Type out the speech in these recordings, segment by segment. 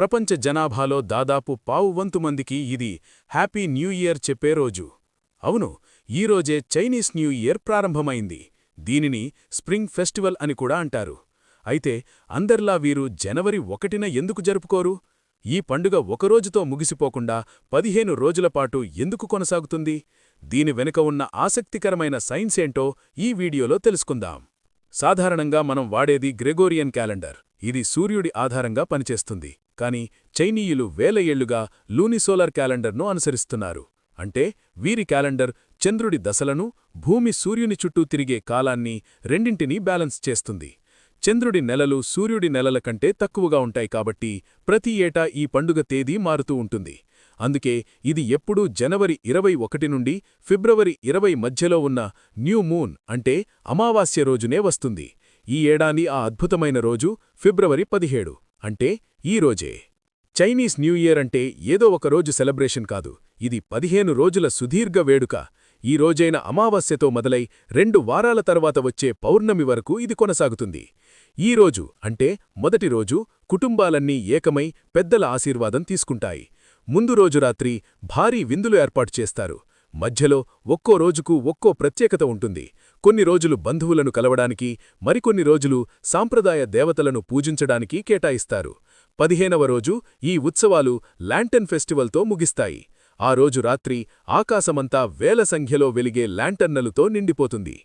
ప్రపంచ జనాభాలో దాదాపు పావువంతు మందికి ఇది హ్యాపీ న్యూ ఇయర్ చెప్పే రోజు. అవును, ఈరోజే చైనీస్ న్యూ ఇయర్ ప్రారంభమైంది. దీనిని స్ప్రింగ్ ఫెస్టివల్ అని కూడా అంటారు. అయితే అందర్లా వీరు జనవరి 1న ఎందుకు జరుపుకోరు? ఈ పండుగ ఒకరోజుతో ముగిసిపోకుండా 15 రోజులపాటు ఎందుకు కొనసాగుతుంది? దీని వెనుక ఉన్న ఆసక్తికరమైన సైన్సేంటో ఈ వీడియోలో తెలుసుకుందాం. సాధారణంగా మనం వాడేది గ్రెగోరియన్ క్యాలెండర్. ఇది సూర్యుడి ఆధారంగా పనిచేస్తుంది. కాని చైనీయులు వేల ఏళ్లుగా లూనిసోలార్ క్యాలెండర్ను అనుసరిస్తున్నారు. అంటే వీరి క్యాలెండర్ చంద్రుడి దశలను, భూమి సూర్యుని చుట్టూ తిరిగే కాలాన్ని రెండింటినీ బ్యాలెన్స్ చేస్తుంది. చంద్రుడి నెలలు సూర్యుడి నెలల కంటే తక్కువగా ఉంటాయి కాబట్టి ప్రతి ఏటా ఈ పండుగ తేదీ మారుతూ ఉంటుంది. అందుకే ఇది ఎప్పుడూ జనవరి 21 నుండి ఫిబ్రవరి 20 మధ్యలో ఉన్న న్యూ మూన్ అంటే అమావాస్య రోజునే వస్తుంది. ఈ ఏడాది ఆ అద్భుతమైన రోజు ఫిబ్రవరి 17 అంటే ఈ రోజే. చైనీస్ న్యూ ఇయర్ అంటే ఏదో ఒక రోజు సెలబ్రేషన్ కాదు, ఇది 15 రోజుల సుదీర్ఘ వేడుక. ఈ రోజైన అమావాస్యతో మొదలై 2 వారాల తర్వాత వచ్చే పౌర్ణమి వరకు ఇది కొనసాగుతుంది. ఈ రోజు అంటే మొదటి రోజు కుటుంబాలన్నీ ఏకమై పెద్దల ఆశీర్వాదం తీసుకుంటాయి. ముందు రోజు రాత్రి భారీ విందులు ఏర్పాటు చేస్తారు. మధ్యలో ఒక్కో రోజుకు ఒక్కో ప్రత్యేకత ఉంటుంది. కొన్ని రోజులు బంధువులను కలవడానికి, మరికొన్ని రోజులు సాంప్రదాయ దేవతలను పూజించడానికి కేటాయిస్తారు. 15వ రోజు ఈ ఉత్సవాలు ల్యాంటర్న్ ఫెస్టివల్తో ముగిస్తాయి. ఆ రోజు రాత్రి ఆకాశమంతా వేల సంఖ్యలో వెలిగే ల్యాంటర్నలుతో నిండిపోతుంది.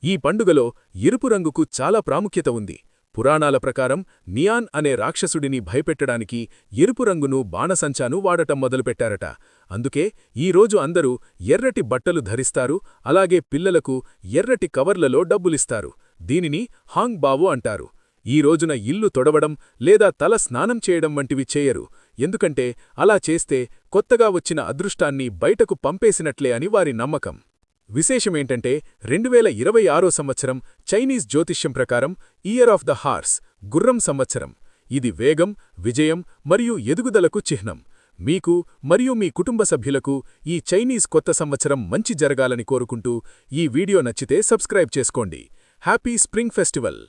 ఈ పండుగలో ఎరుపు రంగుకు చాలా ప్రాముఖ్యత ఉంది. పురాణాల ప్రకారం నియాన్ అనే రాక్షసుడిని భయపెట్టడానికి ఎరుపు రంగును బాణసంచాను వాడటం మొదలుపెట్టారట. అందుకే ఈ రోజు అందరూ ఎర్రటి బట్టలు ధరిస్తారు. అలాగే పిల్లలకు ఎర్రటి కవర్లలో డబ్బులిస్తారు. దీనిని హాంగ్ బావో అంటారు. ఈ రోజున ఇల్లు తొడవడం లేదా తల స్నానం చేయడం వంటివి చేయరు. ఎందుకంటే అలా చేస్తే కొత్తగా వచ్చిన అదృష్టాన్ని బయటకు పంపేసినట్లే అని వారి నమ్మకం. విశేషమేంటంటే 2026 సంవత్సరం చైనీస్ జ్యోతిష్యం ప్రకారం ఇయర్ ఆఫ్ ద హార్స్, గుర్రం సంవత్సరం. ఇది వేగం, విజయం మరియు ఎదుగుదలకు చిహ్నం. మీకు మరియు మీ కుటుంబ సభ్యులకు ఈ చైనీస్ కొత్త సంవత్సరం మంచి జరగాలని కోరుకుంటూ ఈ వీడియో నచ్చితే సబ్స్క్రైబ్ చేసుకోండి. Happy spring festival!